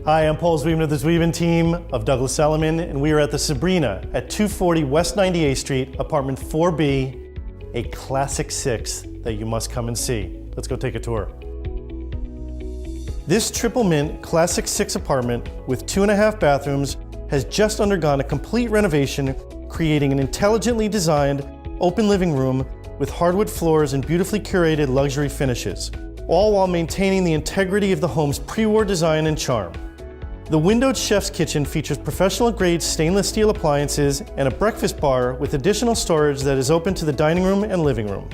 Hi, I'm Paul Zwiebin of the Zwiebin team of Douglas Elliman, and we are at the Sabrina at 240 West 98th Street, apartment 4B, a classic six that you must come and see. Let's go take a tour. This triple mint classic six apartment with 2.5 bathrooms has just undergone a complete renovation, creating an intelligently designed open living room with hardwood floors and beautifully curated luxury finishes, all while maintaining the integrity of the home's pre-war design and charm. The windowed chef's kitchen features professional-grade stainless steel appliances and a breakfast bar with additional storage that is open to the dining room and living room.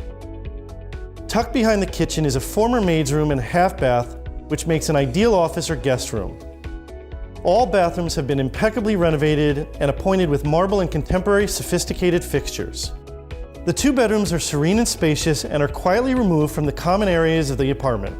Tucked behind the kitchen is a former maid's room and half bath, which makes an ideal office or guest room. All bathrooms have been impeccably renovated and appointed with marble and contemporary sophisticated fixtures. The 2 bedrooms are serene and spacious and are quietly removed from the common areas of the apartment.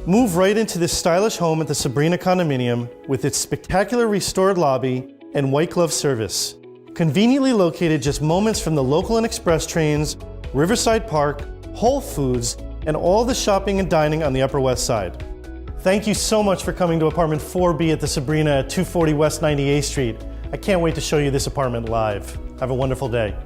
Move right into this stylish home at the Sabrina Condominium with its spectacular restored lobby and white glove service. Conveniently located just moments from the local and express trains, Riverside Park, Whole Foods, and all the shopping and dining on the Upper West Side. Thank you so much for coming to apartment 4B at the Sabrina at 240 West 98th Street. I can't wait to show you this apartment live. Have a wonderful day.